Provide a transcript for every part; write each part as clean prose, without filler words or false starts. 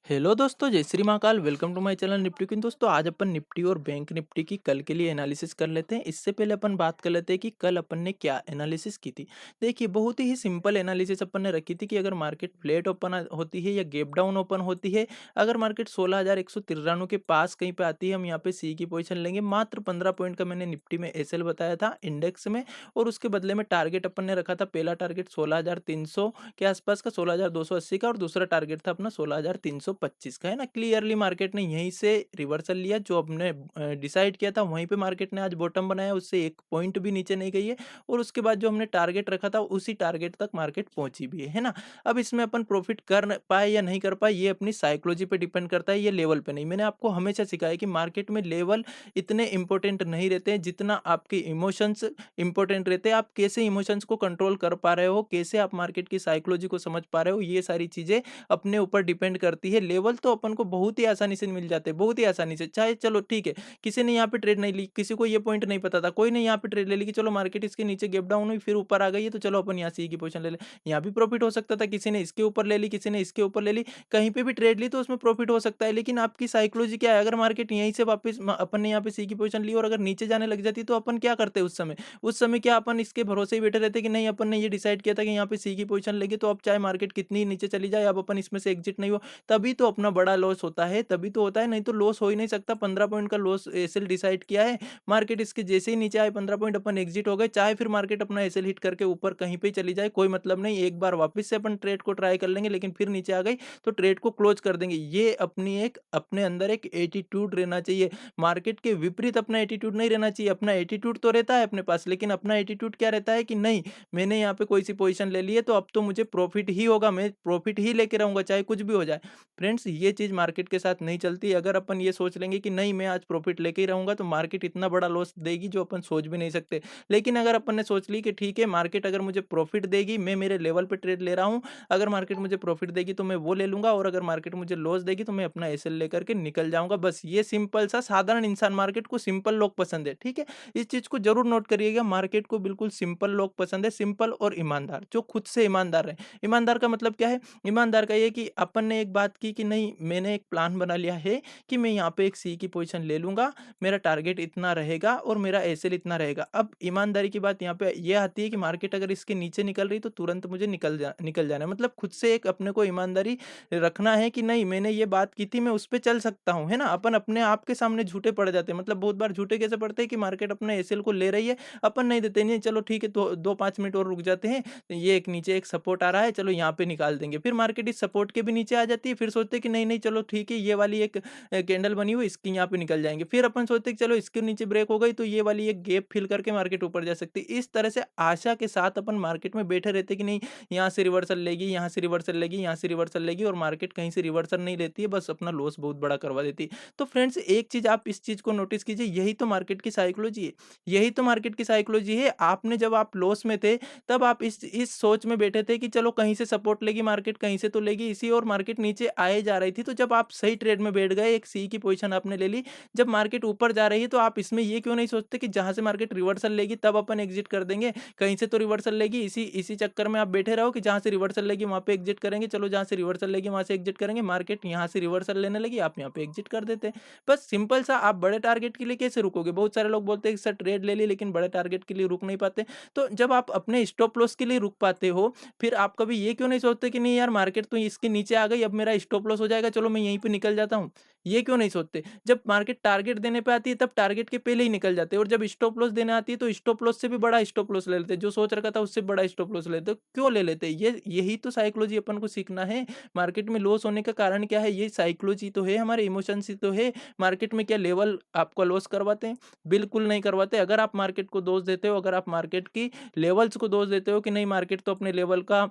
Hello दोस्तों, जय Shri Mahakal. Welcome to my channel Nifty Queen. दोस्तों आज अपन निफ्टी और बैंक निफ्टी की कल के लिए एनालिसिस कर लेते हैं। इससे पहले अपन बात कर लेते हैं कि कल अपन ने क्या एनालिसिस की थी। देखिए, बहुत ही सिंपल एनालिसिस अपन ने रखी थी कि अगर मार्केट फ्लैट ओपन होती है या गैप डाउन ओपन होती है, अगर मार्केट 16,193 के पास कहीं पे आती है, हम यहाँ पे सी की पोजीशन लेंगे। मात्र 15 पॉइंट का मैंने निफ्टी में एसएल बताया था इंडेक्स में, और उसके बदले में टारगेट अपन ने रखा था। पहला टारगेट 16,300 के आसपास का, 16,280 का, और दूसरा टारगेट था अपना 16,325 का, है ना। क्लियरली मार्केट ने यहीं से रिवर्सल लिया, जो हमने डिसाइड किया था वहीं पे मार्केट ने आज बॉटम बनाया, उससे एक पॉइंट भी नीचे नहीं गई है। और उसके बाद जो हमने टारगेट रखा था उसी टारगेट तक मार्केट पहुंची भी है ना। अब इसमें अपन प्रॉफिट कर पाए या नहीं कर पाए, ये अपनी साइकोलॉजी पे डिपेंड करता है, ये लेवल पे नहीं। मैंने आपको हमेशा सिखाया कि मार्केट में लेवल इतने इंपॉर्टेंट नहीं रहते हैं जितना आपके इमोशंस इंपॉर्टेंट रहते हैं। आप कैसे इमोशंस को कंट्रोल कर पा रहे हो, कैसे आप मार्केट की साइकोलॉजी को समझ पा रहे हो, ये सारी चीजें अपने ऊपर डिपेंड करती है। लेवल तो अपन को बहुत ही आसानी से मिल जाते हैं, बहुत ही आसानी से। चाहे चलो ठीक है, किसी ने यहाँ पे ट्रेड नहीं ली, किसी को ये पॉइंट नहीं पता था, कोई ने यहाँ पे ट्रेड ले ली कि चलो मार्केट इसके नीचे गैप डाउन हुई फिर ऊपर आ गई है, तो चलो अपन यहाँ सी की पोजीशन ले ले। यहाँ भी प्रॉफिट हो सकता था, किसी ने इसके ऊपर ले ली, किसी ने इसके ऊपर ले ली, कहीं पे भी ट्रेड ली तो उसमें प्रॉफिट हो सकता है। लेकिन आपकी साइकोलॉजी क्या है, अगर मार्केट यहीं से वापस अपन ने यहाँ पे सी की पोजीशन ली और अगर नीचे जाने लग जाती तो अपन क्या करते उस समय। उस समय क्या अपन इसके भरोसे ही बैठे रहते कि नहीं, अपन ने ये डिसाइड किया था कि यहाँ पे सी की पोजीशन लेंगे, तो अब चाहे मार्केट कितनी नीचे चली जाए, अब अपन इसमें से एग्जिट नहीं हो। तभी तो अपना बड़ा लॉस होता है, तभी तो होता है, नहीं तो लॉस हो ही नहीं सकता। 15 पॉइंट का लॉस एसएल डिसाइड किया है, मार्केट इसके जैसे ही नीचे आए 15 पॉइंट अपन एग्जिट हो गए। चाहे फिर मार्केट अपना एसएल हिट करके ऊपर कहीं पे चली जाए, कोई मतलब नहीं, एक बार वापस से अपन ट्रेड को ट्राई कर लेंगे, लेकिन फिर नीचे आ गई तो ट्रेड को क्लोज कर देंगे। ये अपनी एक अपने अंदर एक एटीट्यूड रहना चाहिए। मार्केट के विपरीत अपना एटीट्यूड नहीं रहना चाहिए। अपना एटीट्यूड तो रहता है अपने पास, लेकिन अपना एटीट्यूड क्या रहता है कि नहीं, मैंने यहाँ पे कोई सी पोजीशन ले ली है तो अब तो मुझे प्रॉफिट ही होगा, मैं प्रॉफिट ही लेके रहूंगा चाहे कुछ भी हो जाए। फ्रेंड्स, ये चीज मार्केट के साथ नहीं चलती। अगर अपन ये सोच लेंगे कि नहीं, मैं आज प्रॉफिट लेके ही रहूंगा, तो मार्केट इतना बड़ा लॉस देगी जो अपन सोच भी नहीं सकते। लेकिन अगर अपन ने सोच ली कि ठीक है, मार्केट अगर मुझे प्रॉफिट देगी, मैं मेरे लेवल पे ट्रेड ले रहा हूँ, अगर मार्केट मुझे प्रॉफिट देगी तो मैं वो ले लूंगा, और अगर मार्केट मुझे लॉस देगी तो मैं अपना एसएल लेकर के निकल जाऊंगा। बस ये सिंपल सा साधारण इंसान, मार्केट को सिंपल लोग पसंद है, ठीक है। इस चीज को जरूर नोट करिएगा, मार्केट को बिल्कुल सिंपल लोग पसंद है, सिंपल और ईमानदार, जो खुद से ईमानदार रहे। ईमानदार का मतलब क्या है? ईमानदार का ये कि अपन ने एक बात की कि नहीं, मैंने एक प्लान बना लिया है कि मैं यहाँ पे एक सी की पोजीशन ले लूंगा, मेरा टारगेट इतना रहेगा और मेरा एसएल इतना रहेगा। अब ईमानदारी की बात यहाँ पे ये आती है कि मार्केट अगर इसके नीचे निकल रही तो तुरंत मुझे निकल जाना है। मतलब खुद से एक अपने को ईमानदारी रखना है कि नहीं, मैंने ये बात की थी, मैं उस पर चल सकता हूँ, है ना। अपन अपने आप के सामने झूठे पड़ जाते हैं। मतलब बहुत बार झूठे कैसे पड़ते हैं कि मार्केट अपने एसएल को ले रही है, अपन नहीं देते, नहीं चलो ठीक है, तो 2-5 मिनट और रुक जाते हैं, ये एक नीचे एक सपोर्ट आ रहा है, चलो यहाँ पे निकाल देंगे। फिर मार्केट इस सपोर्ट के भी नीचे आ जाती है, फिर सोचते हैं कि नहीं नहीं, चलो ठीक है, ये वाली एक कैंडल बनी हुई, इसकी यहाँ पे निकल जाएंगे। फिर अपन सोचते हैं कि चलो इसके नीचे ब्रेक हो गई तो ये वाली एक गैप फिल करके मार्केट ऊपर जा सकती है। इस तरह से आशा के साथ अपन मार्केट में बैठे रहते हैं कि नहीं, यहाँ से रिवर्सल लेगी, यहाँ से रिवर्सल लेगी, यहाँ से रिवर्सल लेगी, और मार्केट कहीं से रिवर्सल नहीं लेती है, बस अपना लॉस बहुत बड़ा करवा देती है। तो फ्रेंड्स, एक चीज आप इस चीज को नोटिस कीजिए, यही तो मार्केट की साइकोलॉजी है। यही तो मार्केट की साइकोलॉजी है। आपने जब आप लॉस में थे, तब आप इस सोच में बैठे थे कि चलो कहीं से सपोर्ट लेगी मार्केट, कहीं से तो लेगी इसी, और मार्केट नीचे आए जा रही थी। तो जब आप सही ट्रेड में बैठ गए, एक सी की पोजीशन आपने ले ली, जब मार्केट ऊपर जा रही है तो आप इसमें ये क्यों नहीं सोचते कि जहां से मार्केट रिवर्सल लेगी तब अपन एग्जिट कर देंगे, कहीं से तो रिवर्सल लेगी, इसी इसी चक्कर में आप बैठे रहो कि जहां से रिवर्सल लेगी वहां पे एग्जिट करेंगे, चलो जहां से रिवर्सल लेगी वहां से एग्जिट करेंगे। मार्केट यहां से रिवर्सल लेने लगी, आप यहाँ पे एग्जिट कर देते हैं। बस सिंपल सा। आप बड़े टारगेट के लिए कैसे रुकोगे? बहुत सारे लोग बोलते हैं कि सर ट्रेड ले ली, लेकिन बड़े टारगेट के लिए रुक नहीं पाते। तो जब आप अपने स्टॉप लॉस के लिए रुक पाते हो, फिर आप कभी ये क्यों नहीं सोचते कि नहीं यार, मार्केट तो इसके नीचे आ गई, अब मेरा स्टॉप लॉस हो जाएगा, चलो मैं यहीं पे निकल जाता हूँ। ये क्यों नहीं सोचते? जब मार्केट टारगेट देने पे आती है तब टारगेट के पहले ही निकल जाते हैं, और जब स्टॉप लॉस देने आती है तो स्टॉप लॉस से भी बड़ा स्टॉप लॉस ले लेते हैं, जो सोच रखा था उससे बड़ा स्टॉप लॉस लेते हैं। क्यों ले लेते हैं? ये यही तो साइकोलॉजी अपन को सीखना है। मार्केट में लॉस होने का कारण क्या है? ये साइकोलॉजी तो है, हमारे इमोशंस ही तो है। मार्केट में क्या लेवल आपको लॉस करवाते हैं? बिल्कुल नहीं करवाते। अगर आप मार्केट को दोष देते हो, अगर आप मार्केट की लेवल्स को दोष देते हो कि नहीं, मार्केट तो अपने लेवल का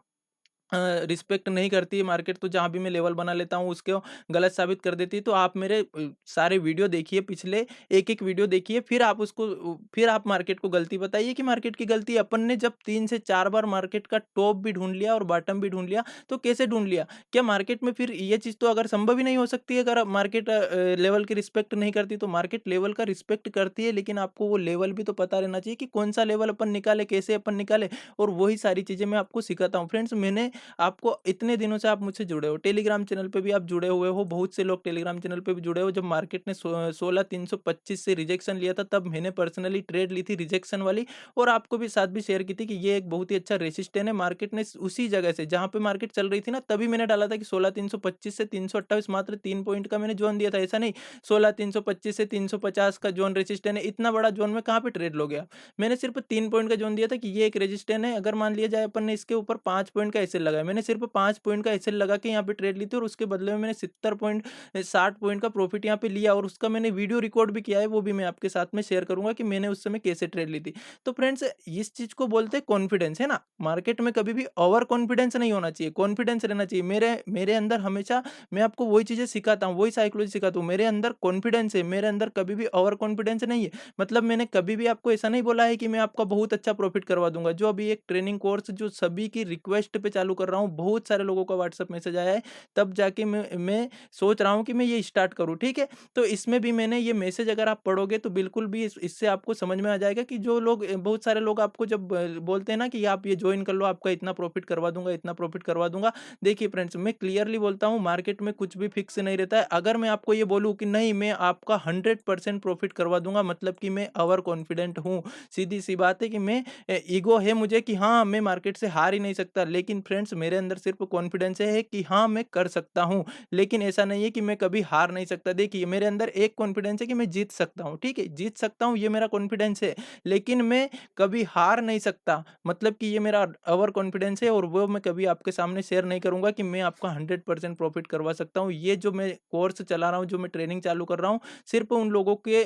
रिस्पेक्ट नहीं करती है, मार्केट तो जहाँ भी मैं लेवल बना लेता हूँ उसको गलत साबित कर देती है, तो आप मेरे सारे वीडियो देखिए, पिछले एक-एक वीडियो देखिए, फिर आप उसको फिर आप मार्केट को गलती बताइए कि मार्केट की गलती है। अपन ने जब 3 से 4 बार मार्केट का टॉप भी ढूँढ लिया और बॉटम भी ढूँढ लिया, तो कैसे ढूँढ लिया? क्या मार्केट में फिर ये चीज़ तो अगर संभव ही नहीं हो सकती है, अगर मार्केट लेवल की रिस्पेक्ट नहीं करती, तो मार्केट लेवल का रिस्पेक्ट करती है, लेकिन आपको वो लेवल भी तो पता रहना चाहिए कि कौन-सा लेवल अपन निकाले, कैसे अपन निकाले, और वही सारी चीज़ें मैं आपको सिखाता हूँ। फ्रेंड्स, मैंने आपको इतने दिनों से आप मुझसे जुड़े हो, टेलीग्राम चैनल पे भी आप जुड़े हुए हो, बहुत से लोग टेलीग्राम चैनल पे भी जुड़े हो। जब मार्केट ने 16,325 से रिजेक्शन लिया था, तब मैंने पर्सनली ट्रेड ली थी रिजेक्शन वाली, और आपको भी साथ भी शेयर की थी कि ये एक बहुत ही अच्छा रेसिस्टेंस है। मार्केट ने उसी जगह से जहाँ पे मार्केट चल रही थी ना, तभी मैंने डाला था कि 16,325 से 328 मात्र 3 पॉइंट का मैंने जोन दिया था। ऐसा नहीं 16,325 से 350 का जोन रेसिस्टेंस है, इतना बड़ा जोन में कहाँ पे ट्रेड लोगे आप। मैंने सिर्फ 3 पॉइंट का जोन दिया था कि ये एक रेजिस्टेंस है। अगर मान लिया जाए अपन ने इसके ऊपर 5 पॉइंट का एसएल लगाया, मैंने सिर्फ 5 पॉइंट का एसएल लगा के यहाँ पे ट्रेड ली थी, और उसके बदले में मैंने 60 पॉइंट का प्रॉफिट यहाँ पे लिया, और उसका मैंने वीडियो रिकॉर्ड भी किया है, वो भी मैं आपके साथ में शेयर करूंगा कि मैंने उस समय कैसे ट्रेड ली थी। तो फ्रेंड्स, इस चीज को बोलते हैं कॉन्फिडेंस, है ना। मार्केट में कभी भी ओवर कॉन्फिडेंस नहीं होना चाहिए, कॉन्फिडेंस रहना चाहिए। मेरे मेरे अंदर हमेशा, मैं आपको वही चीजें सिखाता हूँ, वही साइकोलॉजी सिखाता हूँ। मेरे अंदर कॉन्फिडेंस है, मेरे अंदर कभी भी ओवर कॉन्फिडेंस नहीं है। मतलब मैंने कभी भी आपको ऐसा नहीं बोला है कि मैं आपका बहुत अच्छा प्रॉफिट करवा दूंगा। जो अभी एक ट्रेनिंग कोर्स जो सभी की रिक्वेस्ट पे चालू कर रहा हूँ, बहुत सारे लोगों का व्हाट्सएप मैसेज आया है, तब जाके मैं सोच रहा हूँ कि मैं ये स्टार्ट करूँ, ठीक है। तो इसमें भी मैंने ये मैसेज, अगर आप पढ़ोगे तो बिल्कुल भी इससे आपको समझ में आ जाएगा कि जो लोग, बहुत सारे लोग आपको जब बोलते हैं ना कि आप ये ज्वाइन कर लो, आपका इतना प्रॉफिट करवा दूंगा, इतना प्रॉफिट करवा दूंगा। देखिए फ्रेंड्स, मैं क्लियरली बोलता हूँ, मार्केट में कुछ भी फिक्स नहीं रहता है। अगर मैं आपको ये बोलूँ कि नहीं, मैं आपका 100% प्रॉफिट करवा दूंगा, मतलब कि मैं ओवर कॉन्फिडेंट हूँ। सीधी सी बात है कि मैं, ईगो है मुझे कि हाँ, मैं मार्केट से हार ही नहीं सकता। लेकिन फ्रेंड्स, मेरे अंदर सिर्फ कॉन्फिडेंस है कि हाँ, मैं कर सकता हूँ। लेकिन ऐसा नहीं है कि मैं कभी हार नहीं सकता। देखिए, मेरे अंदर एक कॉन्फिडेंस है कि मैं जीत सकता हूँ, ठीक है, जीत सकता हूँ, ये मेरा कॉन्फिडेंस है। लेकिन मैं कभी हार नहीं सकता, मतलब कि ये मेरा ओवर कॉन्फिडेंस है, और वो मैं कभी आपके सामने शेयर नहीं करूंगा कि मैं आपका 100% प्रॉफिट करवा सकता हूँ। ये जो मैं कोर्स चला रहा हूँ, जो मैं ट्रेनिंग चालू कर रहा हूँ, सिर्फ उन लोगों के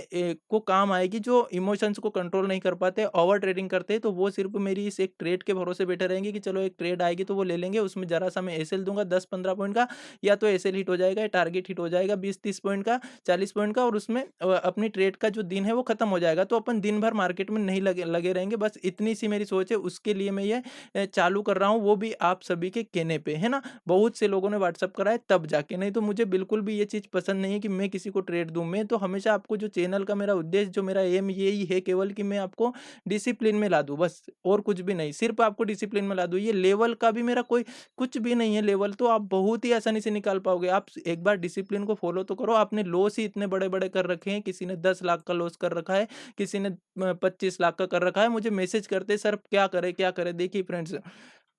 को काम आएगी जो इमोशंस को कंट्रोल नहीं कर पाते, ओवर ट्रेडिंग करते हैं। तो वो सिर्फ मेरी इस एक ट्रेड के भरोसे बैठे रहेंगे कि चलो एक ट्रेड आएगी तो वो ले लेंगे, उसमें जरा सा मैं एसएल दूंगा 10-15 पॉइंट का, या तो एसएल हिट हो जाएगा, या टारगेट हिट हो जाएगा 20-30 पॉइंट का, 40 पॉइंट का, और उसमें अपनी ट्रेड का जो दिन है वो खत्म हो जाएगा। तो अपन दिन भर मार्केट में नहीं लगे लगे रहेंगे। बस इतनी सी मेरी सोच है, उसके लिए मैं ये चालू कर रहा हूँ, वो भी आप सभी के कहने पे, है ना। बहुत से लोगों ने व्हाट्सअप करा है तब जाके, नहीं तो मुझे बिल्कुल भी ये चीज़ पसंद नहीं है कि मैं किसी को ट्रेड दूँ। मैं तो हमेशा आपको, जो चैनल का मेरा उद्देश्य, जो मेरा एम यही है केवल कि मैं आपको डिसिप्लिन में ला दूँ बस, और कुछ भी नहीं। सिर्फ आपको डिसिप्लिन में ला दूँ। ये लेवल का भी मेरा कोई कुछ भी नहीं है। लेवल तो आप बहुत ही आसानी से निकाल पाओगे। आप एक बार डिसिप्लिन को फॉलो तो करो। आपने लॉस ही इतने बड़े-बड़े कर रखे हैं। किसी ने 10 लाख का लॉस कर रखा है, किसी ने 25 लाख का कर रखा है। मुझे मैसेज करते हैं, सर क्या करें, क्या करें? देखिए फ्रेंड्स,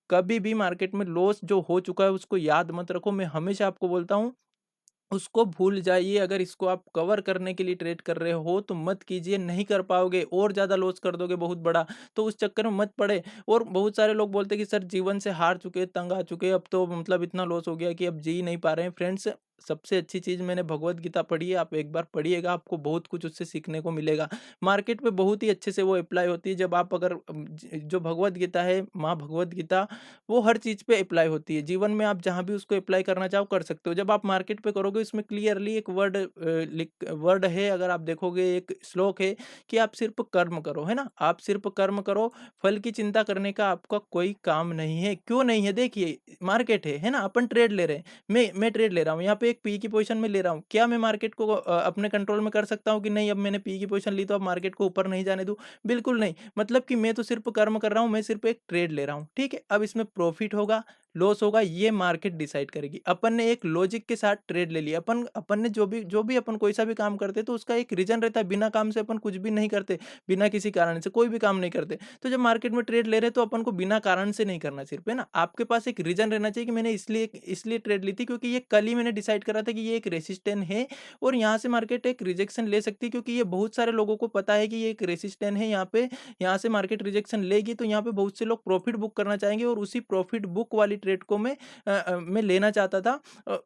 कभी भी मार्केट में लॉस जो हो चुका है उसको याद मत रखो। मैं हमेशा आपको बोलता हूँ, उसको भूल जाइए। अगर इसको आप कवर करने के लिए ट्रेड कर रहे हो तो मत कीजिए, नहीं कर पाओगे, और ज़्यादा लॉस कर दोगे बहुत बड़ा। तो उस चक्कर में मत पड़े। और बहुत सारे लोग बोलते हैं कि सर जीवन से हार चुके, तंग आ चुके, अब तो मतलब इतना लॉस हो गया कि अब जी नहीं पा रहे हैं। फ्रेंड्स, सबसे अच्छी चीज़, मैंने भगवत गीता पढ़ी है, आप एक बार पढ़िएगा, आपको बहुत कुछ उससे सीखने को मिलेगा। मार्केट में बहुत ही अच्छे से वो अप्लाई होती है। जब आप अगर जो भगवत गीता है, माँ भगवत गीता, वो हर चीज़ पे अप्लाई होती है। जीवन में आप जहाँ भी उसको अप्लाई करना चाहो कर सकते हो। जब आप मार्केट पे करोगे, उसमें क्लियरली एक वर्ड है, अगर आप देखोगे, एक श्लोक है कि आप सिर्फ़ कर्म करो, है ना? आप सिर्फ़ कर्म करो, फल की चिंता करने का आपका कोई काम नहीं है। क्यों नहीं है? देखिए, मार्केट है ना? अपन ट्रेड ले रहे हैं। मैं ट्रेड ले रहा हूँ, यहाँ पे एक पी की पोज़ीशन में ले रहा हूँ। क्या मैं मार्केट को अपने कंट्रोल में कर सकता हूँ कि नहीं, अब मैंने पी की पोज़ीशन ली तो अब मार्केट को ऊपर नहीं जाने दूँ? बिल्कुल नहीं। मतलब कि मैं तो सिर्फ़ कर्म कर रहा हूँ, मैं सिर्फ़ एक ट्रेड ले रहा हूँ, ठीक है? अब इसमें प्रॉफ़िट होगा, लॉस होगा, ये मार्केट डिसाइड करेगी। अपन ने एक लॉजिक के साथ ट्रेड ले लिया। अपन अपन ने जो भी अपन कोई सा भी काम करते हैं तो उसका एक रीज़न रहता है। बिना काम से अपन कुछ भी नहीं करते, बिना किसी कारण से कोई भी काम नहीं करते। तो जब मार्केट में ट्रेड ले रहे हैं तो अपन को बिना कारण से नहीं करना सिर्फ़, है ना? आपके पास एक रीज़न रहना चाहिए कि मैंने इसलिए ट्रेड ली थी क्योंकि ये कल ही मैंने डिसाइड करा था कि ये एक रेसिस्टेंस है, और यहाँ से मार्केट एक रिजेक्शन ले सकती है, क्योंकि ये बहुत सारे लोगों को पता है कि ये एक रेसिस्टेंस है यहाँ पे। यहाँ से मार्केट रिजेक्शन लेगी तो यहाँ पे बहुत से लोग प्रॉफिट बुक करना चाहेंगे, और उसी प्रॉफिट बुक वाली ट्रेड को मैं लेना चाहता था,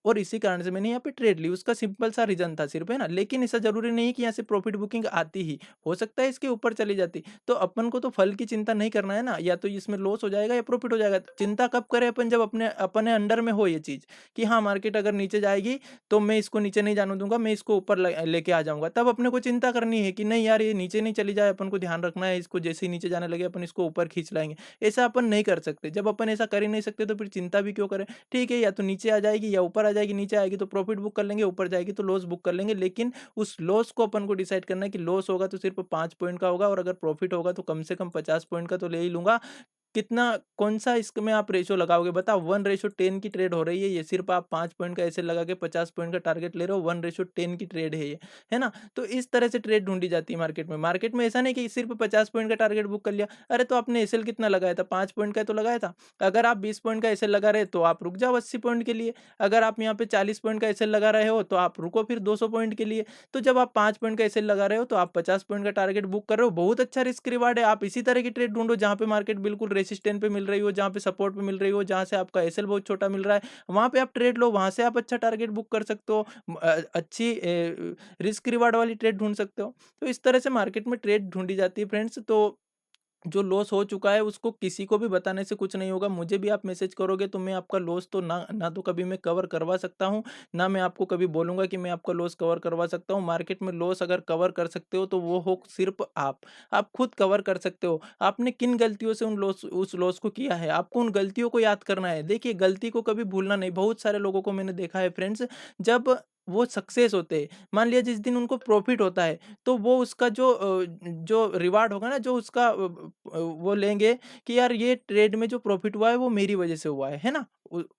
और इसी कारण से मैंने यहाँ पे ट्रेड ली। उसका सिंपल सा रीज़न था सिर्फ़, है ना? लेकिन ऐसा ज़रूरी नहीं है कि यहाँ से प्रॉफिट बुकिंग आती ही, हो सकता है इसके ऊपर चली जाती। तो अपन को तो फल की चिंता नहीं करना है ना, या तो इसमें लॉस हो जाएगा या प्रॉफिट हो जाएगा। चिंता कब करें अपन, जब अपने अंडर में हो ये चीज़, कि हाँ, मार्केट अगर नीचे जाएगी तो मैं इसको नीचे नहीं जाने दूँगा, मैं इसको ऊपर लेके आ जाऊँगा। तब अपने को चिंता करनी है कि नहीं यार, ये नीचे नहीं चली जाए, अपन को ध्यान रखना है, इसको जैसे ही नीचे जाने लगे अपन इसको ऊपर खींच लाएँगे। ऐसा अपन नहीं कर सकते। जब अपन ऐसा कर ही नहीं सकते तो फिर चिंता भी क्यों करें? ठीक है, या तो नीचे आ जाएगी या ऊपर आ जाएगी। नीचे आएगी तो प्रॉफिट बुक कर लेंगे, ऊपर जाएगी तो लॉस बुक कर लेंगे। लेकिन उस लॉस को अपन को डिसाइड करना है कि लॉस होगा तो सिर्फ़ 5 पॉइंट का होगा, और अगर प्रॉफिट होगा तो कम से कम 50 पॉइंट का तो ले ही लूँगा। कितना कौन-सा इसमें आप रेशियो लगाओगे बताओ 1:10 की ट्रेड हो रही है ये, सिर्फ़ आप 5 पॉइंट का ऐसे लगा के 50 पॉइंट का टारगेट ले रहे हो, 1:10 की ट्रेड है ना? तो इस तरह से ट्रेड ढूँढी जाती है मार्केट में। मार्केट में ऐसा नहीं कि सिर्फ़ 50 पॉइंट का टारगेट बुक कर लिया, अरे तो आपने एसएल कितना लगाया था? 5 पॉइंट का तो लगाया था। अगर आप 20 पॉइंट का एसएल लगा रहे हो तो आप रुक जाओ 80 पॉइंट के लिए, अगर आप यहाँ पे 40 पॉइंट का एसएल लगा रहे हो तो आप रुको फिर 200 पॉइंट के लिए। तो जब आप 5 पॉइंट का एसएल लगा रहे हो तो आप 50 पॉइंट का टारगेट बुक कर रहे हो, बहुत अच्छा रिस्क रिवार्ड है। आप इसी तरह की ट्रेड ढूँढो जहाँ पे मार्केट बिल्कुल रेजिस्टेंस पे मिल रही हो, जहाँ पे सपोर्ट पे मिल रही हो, जहाँ से आपका एसएल बहुत छोटा मिल रहा है, वहाँ पे आप ट्रेड लो, वहाँ से आप अच्छा टारगेट बुक कर सकते हो। अच्छी रिस्क रिवार्ड वाली ट्रेड ढूँढ सकते हो। तो इस तरह से मार्केट में ट्रेड ढूँढी जाती है फ्रेंड्स। तो जो लॉस हो चुका है उसको किसी को भी बताने से कुछ नहीं होगा। मुझे भी आप मैसेज करोगे तो मैं आपका लॉस तो ना ना तो कभी मैं कवर करवा सकता हूँ, ना मैं आपको कभी बोलूँगा कि मैं आपका लॉस कवर करवा सकता हूँ। मार्केट में लॉस अगर कवर कर सकते हो तो वो हो सिर्फ़ आप। आप खुद कवर कर सकते हो। आपने किन गलतियों से उस लॉस को किया है, आपको उन गलतियों को याद करना है। देखिए गलती को कभी भूलना नहीं। बहुत सारे लोगों को मैंने देखा है फ्रेंड्स, जब वो सक्सेस होते हैं, मान लिया जिस दिन उनको प्रॉफ़िट होता है, तो वो उसका जो रिवार्ड होगा ना, जो उसका वो लेंगे कि यार ये ट्रेड में जो प्रॉफ़िट हुआ है वो मेरी वज़ह से हुआ है ना?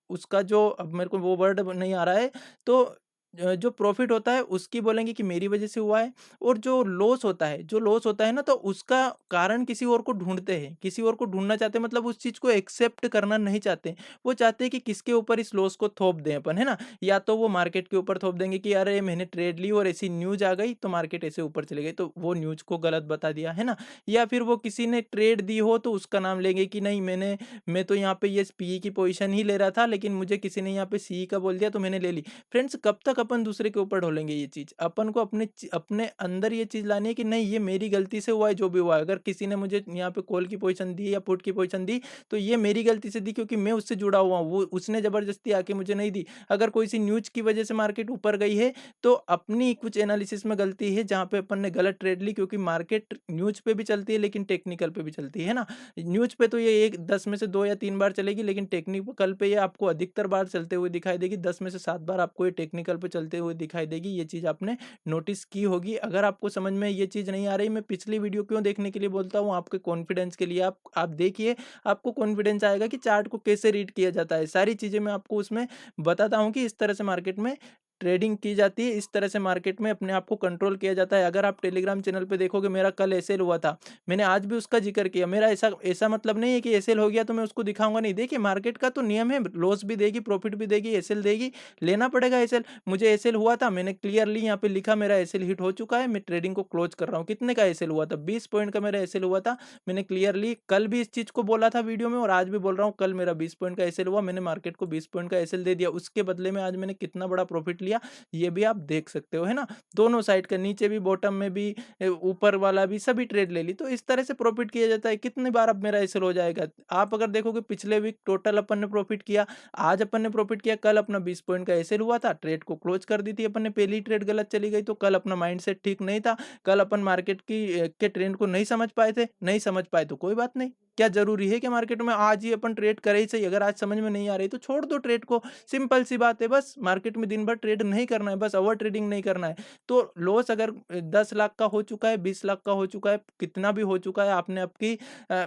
उसका जो अब मेरे को वो वर्ड नहीं आ रहा है, तो जो प्रॉफ़िट होता है उसकी बोलेंगे कि मेरी वज़ह से हुआ है, और जो लॉस होता है ना, तो उसका कारण किसी और को ढूँढते हैं, किसी और को ढूँढना चाहते हैं, मतलब उस चीज़ को एक्सेप्ट करना नहीं चाहते। वो चाहते हैं कि किसके ऊपर इस लॉस को थोप दें अपन, है ना? या तो वो मार्केट के ऊपर थोप देंगे कि अरे मैंने ट्रेड ली और ऐसी न्यूज़ आ गई तो मार्केट ऐसे ऊपर चली गई, तो वो न्यूज़ को गलत बता दिया, है ना? या फिर वो किसी ने ट्रेड दी हो तो उसका नाम लेंगे कि नहीं, मैं तो यहाँ पे ये पीई की पोजीशन ही ले रहा था, लेकिन मुझे किसी ने यहाँ पे सी का बोल दिया तो मैंने ले ली। फ्रेंड्स कब तक अपन दूसरे के ऊपर ढोलेंगे ये चीज़? अपन को अपने अंदर ये चीज़ लानी है कि नहीं, ये मेरी गलती से हुआ है जो भी हुआ है। अगर किसी ने मुझे यहाँ पे कॉल की पोजीशन दी या पुट की पोजीशन दी, तो ये मेरी गलती से दी क्योंकि मैं उससे जुड़ा हुआ हूँ। वो उसने ज़बरदस्ती आके मुझे नहीं दी। अगर कोई सी न्यूज़ की वजह से मार्केट ऊपर गई है, तो अपनी कुछ एनालिसिस में गलती है जहाँ पे अपन ने गलत ट्रेड ली, क्योंकि मार्केट न्यूज़ पे भी चलती है लेकिन टेक्निकल पे भी चलती है ना? न्यूज़ पे तो ये एक 10 में से 2 या 3 बार चलेगी, लेकिन टेक्निकल पे ये आपको अधिकतर बार चलते हुए दिखाई देगी। 10 में से 7 बार आपको ये टेक्निकल पे चलते हुए दिखाई देगी। ये चीज़ आपने नोटिस की होगी। अगर आपको समझ में ये चीज़ नहीं आ रही, मैं पिछली वीडियो क्यों देखने के लिए बोलता हूँ, आपके कॉन्फिडेंस के लिए। आप देखिए, आपको कॉन्फिडेंस आएगा कि चार्ट को कैसे रीड किया जाता है। सारी चीज़ें मैं आपको उसमें बताता हूँ कि इस तरह से मार्केट में ट्रेडिंग की जाती है, इस तरह से मार्केट में अपने आप को कंट्रोल किया जाता है। अगर आप टेलीग्राम चैनल पे देखोगे, मेरा कल एसेल हुआ था, मैंने आज भी उसका ज़िक्र किया। मेरा ऐसा ऐसा मतलब नहीं है कि एसेल हो गया तो मैं उसको दिखाऊँगा नहीं। देखिए मार्केट का तो नियम है, लॉस भी देगी, प्रॉफिट भी देगी, एसेल देगी, लेना पड़ेगा एसेल। मुझे एसेल हुआ था, मैंने क्लियरली यहाँ पे लिखा मेरा एसेल हिट हो चुका है, मैं ट्रेडिंग को क्लोज़ कर रहा हूँ। कितने का एसेल हुआ था? 20 पॉइंट का मेरा एसेल हुआ था। मैंने क्लियरली कल भी इस चीज़ को बोला था वीडियो में, और आज भी बोल रहा हूँ, कल मेरा 20 पॉइंट का एसेल हुआ। मैंने मार्केट को 20 पॉइंट का एसेल दे दिया। उसके बदले में आज मैंने कितना बड़ा प्रॉफिट लिया, ये भी आप देख सकते हो, है ना? दोनों साइड का, नीचे भी, बॉटम में भी, ऊपर वाला भी, सभी ट्रेड ले ली। तो इस तरह से प्रॉफिट किया जाता है। कितनी बार अब मेरा एसेल हो जाएगा? आप अगर देखोगे पिछले वीक टोटल अपन ने प्रॉफिट किया, आज अपन ने प्रॉफिट किया, कल अपना 20 पॉइंट का एसेल हुआ था, ट्रेड को क्लोज़ कर दी थी अपन ने, पहली ट्रेड गलत चली गई, तो कल अपना माइंडसेट ठीक नहीं था, कल अपन मार्केट के ट्रेंड को नहीं समझ पाए थे, नहीं समझ पाए तो कोई बात नहीं। क्या ज़रूरी है कि मार्केट में आज ही अपन ट्रेड करे ही सही? अगर आज समझ में नहीं आ रही तो छोड़ दो ट्रेड को, सिंपल सी बात है। बस मार्केट में दिन भर ट्रेड नहीं करना है, बस ओवर ट्रेडिंग नहीं करना है। तो लॉस अगर 10 लाख का हो चुका है, 20 लाख का हो चुका है, कितना भी हो चुका है, आपने आपकी अ,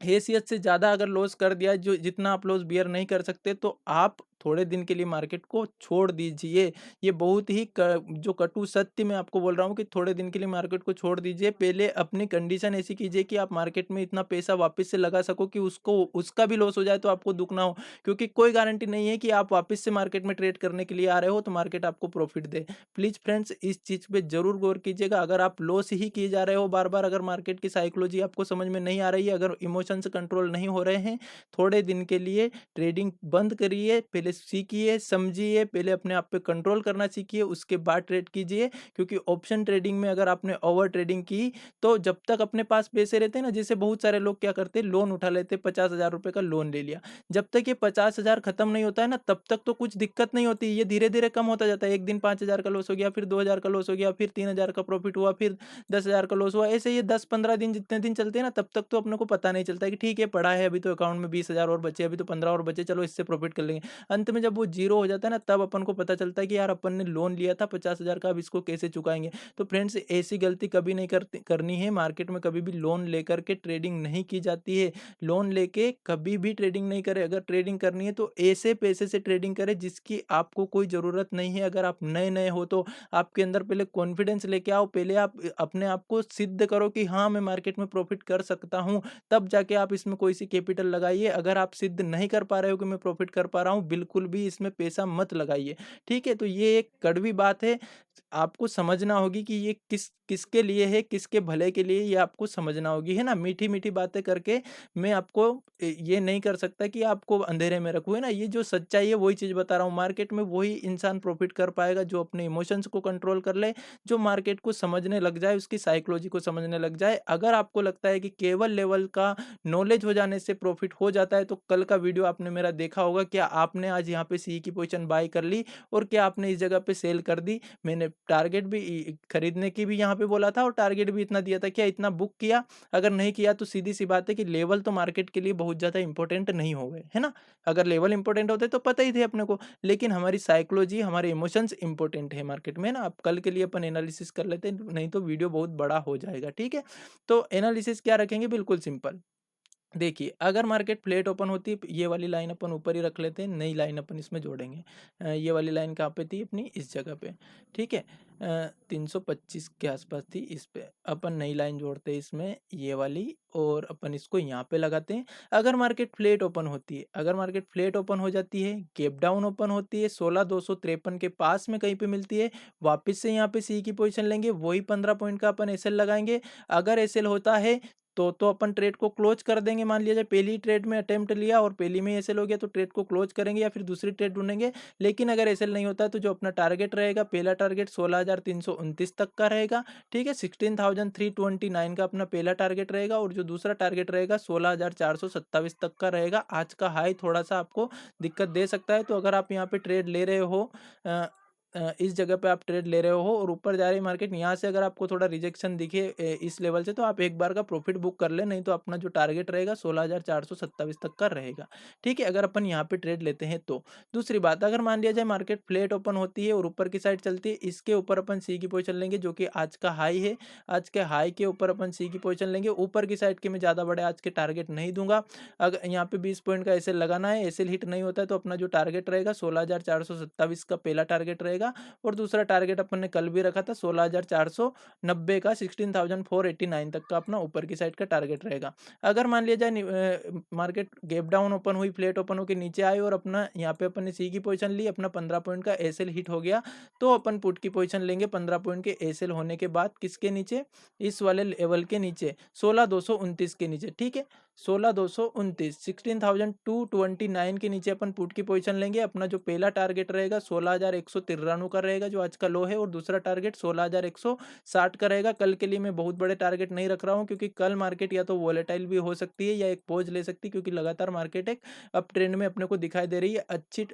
हैसियत से ज़्यादा अगर लॉस कर दिया है, जो जितना आप लॉस बियर नहीं कर सकते, तो आप थोड़े दिन के लिए मार्केट को छोड़ दीजिए। ये बहुत ही क जो कटु सत्य मैं आपको बोल रहा हूँ कि थोड़े दिन के लिए मार्केट को छोड़ दीजिए। पहले अपनी कंडीशन ऐसी कीजिए कि आप मार्केट में इतना पैसा वापस से लगा सको कि उसको उसका भी लॉस हो जाए तो आपको दुःख ना हो। क्योंकि कोई गारंटी नहीं है कि आप वापस से मार्केट में ट्रेड करने के लिए आ रहे हो तो मार्केट आपको प्रॉफिट दे। प्लीज़ फ्रेंड्स, इस चीज़ पे ज़रूर गौर कीजिएगा। अगर आप लॉस ही किए जा रहे हो बार-बार, अगर मार्केट की साइकोलॉजी आपको समझ में नहीं आ रही है, अगर इमोशंस कंट्रोल नहीं हो रहे हैं, थोड़े दिन के लिए ट्रेडिंग बंद करिए, पहले सीखिए, समझिए, पहले अपने आप पे कंट्रोल करना सीखिए, उसके बाद ट्रेड कीजिए। क्योंकि ऑप्शन ट्रेडिंग में अगर आपने ओवर ट्रेडिंग की, तो जब तक अपने पास पैसे रहते हैं ना, जैसे बहुत सारे लोग क्या करते हैं, लोन उठा लेते हैं, 50,000 रुपए का लोन ले लिया। जब तक ये 50,000 खत्म नहीं होता है ना, तब तक तो कुछ दिक्कत नहीं होती, ये धीरे-धीरे कम होता जाता है। एक दिन 5,000 का लॉस हो गया, फिर 2,000 का लॉस हो गया, फिर 3,000 का प्रॉफिट हुआ, फिर 10,000 का लॉस हुआ। ऐसे ये 10-15 दिन जितने दिन चलते हैं ना, तब तक तो अपने को पता नहीं चलता है कि ठीक है, पड़ा है, अभी तो अकाउंट में 20,000 और बचे, अभी तो 15 और बचे, चलो इससे प्रॉफिट कर लेंगे। अंत में जब वो ज़ीरो हो जाता है ना, तब अपन को पता चलता है कि यार अपन ने लोन लिया था 50,000 का, अब इसको कैसे चुकाएँगे? तो फ्रेंड्स ऐसी गलती कभी नहीं करनी है। मार्केट में कभी भी लोन लेकर के ट्रेडिंग नहीं की जाती है। लोन लेके कभी भी ट्रेडिंग नहीं करें। अगर ट्रेडिंग करनी है तो ऐसे पैसे से ट्रेडिंग करें जिसकी आपको कोई ज़रूरत नहीं है। अगर आप नए-नए हो तो आपके अंदर पहले कॉन्फिडेंस लेके आओ। पहले आप अपने आप को सिद्ध करो कि हाँ, मैं मार्केट में प्रॉफ़िट कर सकता हूँ। तब जाके आप इसमें कोई सी कैपिटल लगाइए। अगर आप सिद्ध नहीं कर पा रहे हो कि मैं प्रॉफ़िट कर पा रहा हूँ, बिल्कुल भी इसमें पैसा मत लगाइए। ठीक है? तो ये एक कड़वी बात है। आपको समझना होगी कि ये किसके लिए है, किसके भले के लिए, ये आपको समझना होगी, है ना? मीठी-मीठी बातें करके मैं आपको ये नहीं कर सकता कि आपको अंधेरे में रखूँ, है ना? ये जो सच्चाई है वही चीज़ बता रहा हूँ। मार्केट में वही इंसान प्रॉफ़िट कर पाएगा जो अपने इमोशंस को कंट्रोल कर ले, जो मार्केट को समझने लग जाए, उसकी साइकोलॉजी को समझने लग जाए। अगर आपको लगता है कि केवल लेवल का नॉलेज हो जाने से प्रॉफ़िट हो जाता है, तो कल का वीडियो आपने मेरा देखा होगा। क्या आपने आज यहाँ पे सी की पोज़ीशन बाय कर ली और क्या आपने इस जगह पे सेल कर दी? मैंने टारगेट भी खरीदने की भी यहाँ पे बोला था और टारगेट भी इतना दिया था। क्या इतना बुक किया? अगर नहीं किया तो सीधी-सी बात है कि लेवल तो मार्केट के लिए बहुत ज़्यादा इम्पोर्टेंट नहीं हो गए, है ना? अगर लेवल इम्पोर्टेंट होते तो पता ही थे अपने को, लेकिन हमारी साइकोलॉजी, हमारे इमोशंस इम्पोर्टेंट है मार्केट में, है ना? अब कल के लिए अपन एनालिसिस कर लेते हैं, नहीं तो वीडियो बहुत बड़ा हो जाएगा, ठीक है? तो एनालिसिस क्या रखेंगे? बिल्कुल सिंपल। देखिए, अगर मार्केट फ्लैट ओपन होती है, ये वाली लाइन अपन ऊपर ही रख लेते हैं, नई लाइन अपन इसमें जोड़ेंगे। ये वाली लाइन कहाँ पे थी अपनी? इस जगह पे, ठीक है? 325 के आसपास थी, इस पे। अपन नई लाइन जोड़ते हैं इसमें, ये वाली, और अपन इसको यहाँ पे लगाते हैं। अगर मार्केट फ्लैट ओपन होती है, अगर मार्केट फ्लैट ओपन हो जाती है, गैप डाउन ओपन होती है, 16,253 के पास में कहीं पे मिलती है, वापस से यहाँ पे सी की पोज़ीशन लेंगे, वही 15 पॉइंट का अपन एसएल लगाएँगे। अगर एसएल होता है तो अपन ट्रेड को क्लोज कर देंगे। मान लिया जाए पहली ट्रेड में अटेम्प्ट लिया और पहली में एसएल हो गया, तो ट्रेड को क्लोज करेंगे या फिर दूसरी ट्रेड ढूंढेंगे। लेकिन अगर एसएल नहीं होता है तो जो अपना टारगेट रहेगा, पहला टारगेट 16,329 तक का रहेगा, ठीक है? 16,329 का अपना पहला टारगेट रहेगा और जो दूसरा टारगेट रहेगा 16,427 तक का रहेगा। आज का हाई थोड़ा सा आपको दिक्कत दे सकता है, तो अगर आप यहाँ पे ट्रेड ले रहे हो, इस जगह पे आप ट्रेड ले रहे हो और ऊपर जा रही है मार्केट, यहाँ से अगर आपको थोड़ा रिजेक्शन दिखे इस लेवल से, तो आप एक बार का प्रॉफिट बुक कर ले, नहीं तो अपना जो टारगेट रहेगा 16,427 तक का रहेगा, ठीक है? अगर अपन यहाँ पे ट्रेड लेते हैं तो। दूसरी बात, अगर मान लिया जाए मार्केट फ्लैट ओपन होती है और ऊपर की साइड चलती है, इसके ऊपर अपन सी की पोजीशन लेंगे जो कि आज का हाई है। आज के हाई के ऊपर अपन सी की पोजीशन लेंगे। ऊपर की साइड के मैं ज़्यादा बड़े आज के टारगेट नहीं दूंगा। अगर यहाँ पे 20 पॉइंट का एसएल लगाना है, एसएल हिट नहीं होता है तो अपना जो टारगेट रहेगा 16,427 का पहला टारगेट रहेगा और दूसरा टारगेट अपन ने कल भी रखा था 16,490 का, 16,489 तक का अपना ऊपर की साइड का टारगेट रहेगा। अगर मान लिया जाए मार्केट गैप डाउन ओपन हुई, फ्लैट ओपन होकर नीचे आई और अपना यहाँ पे अपन ने सी की पोजीशन ली, अपना 15 पॉइंट का एसएल हिट हो गया, तो अपन पुट की पोजीशन लेंगे 15 पॉइंट के एसएल होने के बाद, किसके नीचे? इस वाले लेवल के नीचे, 16,229 के नीचे, ठीक है? 16,229, 16,229 के नीचे अपन पुट की पोजीशन लेंगे। अपना जो पहला टारगेट रहेगा 16,193 का रहेगा जो आज का लो है, और दूसरा टारगेट 16,160 का रहेगा। कल के लिए मैं बहुत बड़े टारगेट नहीं रख रहा हूँ, क्योंकि कल मार्केट या तो वॉलेटाइल भी हो सकती है या एक पॉज ले सकती है, क्योंकि लगातार मार्केट एक अप ट्रेंड में अपने को दिखाई दे रही है।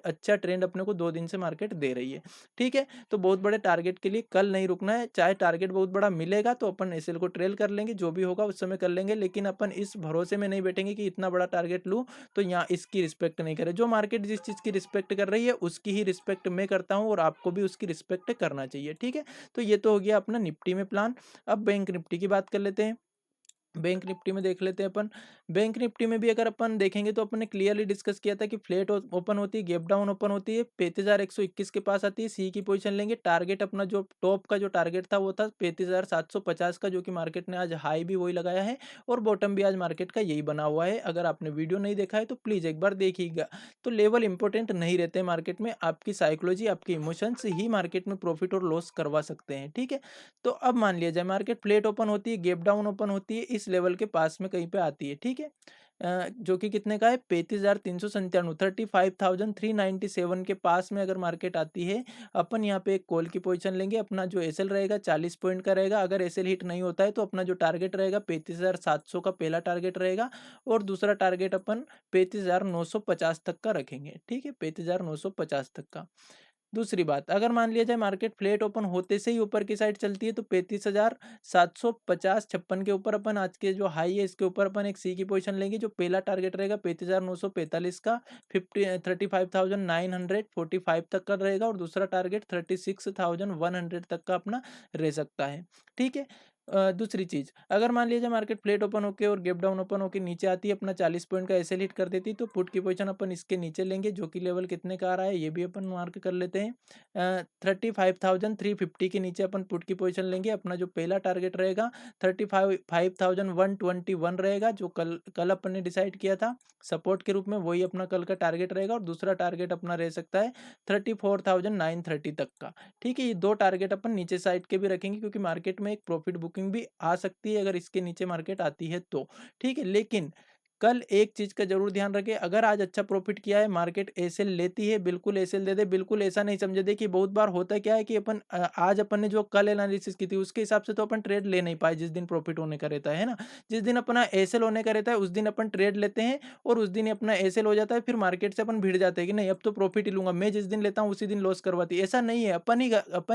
अच्छा ट्रेंड अपने को 2 दिन से मार्केट दे रही है, ठीक है? तो बहुत बड़े टारगेट के लिए कल नहीं रुकना है। चाहे टारगेट बहुत बड़ा मिलेगा तो अपन एसएल को ट्रेल कर लेंगे, जो भी होगा उस समय कर लेंगे, लेकिन अपन इस भरोसे में नहीं बैठेंगे कि इतना बड़ा टारगेट लूँ तो यहाँ इसकी रिस्पेक्ट नहीं करे। जो मार्केट जिस चीज़ की रिस्पेक्ट कर रही है उसकी ही रिस्पेक्ट मैं करता हूँ और आपको भी उसकी रिस्पेक्ट करना चाहिए, ठीक है? तो ये तो हो गया अपना निफ्टी में प्लान। अब बैंक निफ्टी की बात कर लेते हैं। बैंक निफ्टी में देख लेते हैं अपन। बैंक निफ्टी में भी अगर अपन देखेंगे तो अपन ने क्लियरली डिस्कस किया था कि फ्लैट ओपन होती है, गैप डाउन ओपन होती है, 35,121 के पास आती है, सी की पोजीशन लेंगे। टारगेट अपना जो टॉप का जो टारगेट था वो था 35,750 का, जो कि मार्केट ने आज हाई भी वही लगाया है और बॉटम भी आज मार्केट का यही बना हुआ है। अगर आपने वीडियो नहीं देखा है तो प्लीज़ एक बार देखिएगा। तो लेवल इंपॉर्टेंट नहीं रहते मार्केट में, आपकी साइकोलॉजी, आपके इमोशंस ही मार्केट में प्रॉफिट और लॉस करवा सकते हैं, ठीक है? तो अब मान लिया जाए मार्केट फ्लैट ओपन होती है, गैप डाउन ओपन होती है, इस लेवल के पास में कहीं पे आती है, ठीक है? जो कि कितने का है? 35,397, 35,397 के पास में अगर मार्केट आती है, अपन यहाँ पे एक कॉल की पोजीशन लेंगे। अपना जो एसएल रहेगा 40 पॉइंट का रहेगा। अगर एसएल हिट नहीं होता है तो अपना जो टारगेट रहेगा 35,700 का पहला टारगेट रहेगा और दूसरा टारगेट अपन 35,950 तक का रखेंगे, ठीक है? 35,950 तक का। दूसरी बात, अगर मान लिया जाए मार्केट फ्लैट ओपन होते से ही ऊपर की साइड चलती है तो 35,750-56 के ऊपर अपन आज के जो हाई है इसके ऊपर अपन एक सी की पोजीशन लेंगे। जो पहला टारगेट रहेगा 35,945 का 35,945 तक का रहेगा और दूसरा टारगेट 36,100 तक का अपना रह सकता है। ठीक है। दूसरी चीज, अगर मान लीजिए मार्केट फ्लैट ओपन होके और गैप डाउन ओपन होके नीचे आती है, अपना 40 पॉइंट का एसएल हिट कर देती है, तो पुट की पोजीशन अपन इसके नीचे लेंगे, जो कि लेवल कितने का आ रहा है ये भी अपन मार्क कर लेते हैं। 35,350 के नीचे अपन पुट की पोजीशन लेंगे। अपना जो पहला टारगेट रहेगा 35,121 रहेगा, जो कल कल अपन ने डिसाइड किया था सपोर्ट के रूप में, वही अपना कल का टारगेट रहेगा। और दूसरा टारगेट अपना रह सकता है 34,930 तक का। ठीक है, ये दो टारगेट अपन नीचे साइड के भी रखेंगे, क्योंकि मार्केट में एक प्रॉफिट बुकिंग भी आ सकती है अगर इसके नीचे मार्केट आती है तो। ठीक है, लेकिन कल एक चीज का जरूर ध्यान रखें, अगर आज अच्छा प्रॉफिट किया है, मार्केट एसएल लेती है, बिल्कुल एसएल दे दे, बिल्कुल ऐसा नहीं समझे। देखिए बहुत बार होता क्या है कि अपन आज अपन ने जो कल एनालिसिस की थी उसके हिसाब से तो अपन ट्रेड ले नहीं पाए, जिस दिन प्रॉफिट होने का रहता है ना। जिस दिन अपना एसएल होने का रहता है उस दिन अपन ट्रेड लेते हैं, और उस दिन ही अपना एसएल हो जाता है, फिर मार्केट से अपन भिड़ जाते हैं कि नहीं अब तो प्रॉफिट ही लूंगा। मैं जिस दिन लेता हूँ उसी दिन लॉस करवाती है, ऐसा नहीं है। अपन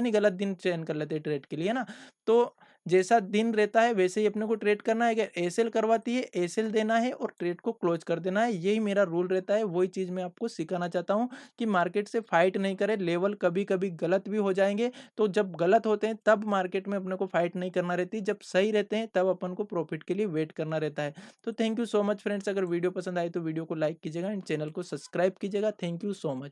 ही गलत दिन चयन कर लेते हैं ट्रेड के लिए ना। तो जैसा दिन रहता है वैसे ही अपने को ट्रेड करना है। अगर एसएल करवाती है, एसएल देना है और ट्रेड को क्लोज कर देना है, यही मेरा रूल रहता है। वही चीज मैं आपको सिखाना चाहता हूँ कि मार्केट से फाइट नहीं करे। लेवल कभी कभी गलत भी हो जाएंगे, तो जब गलत होते हैं तब मार्केट में अपने को फाइट नहीं करना रहती, जब सही रहते हैं तब अपन को प्रॉफिट के लिए वेट करना रहता है। तो thank you so much friends, अगर वीडियो पसंद आए तो वीडियो को लाइक कीजिएगा एंड चैनल को सब्सक्राइब कीजिएगा। Thank you so much.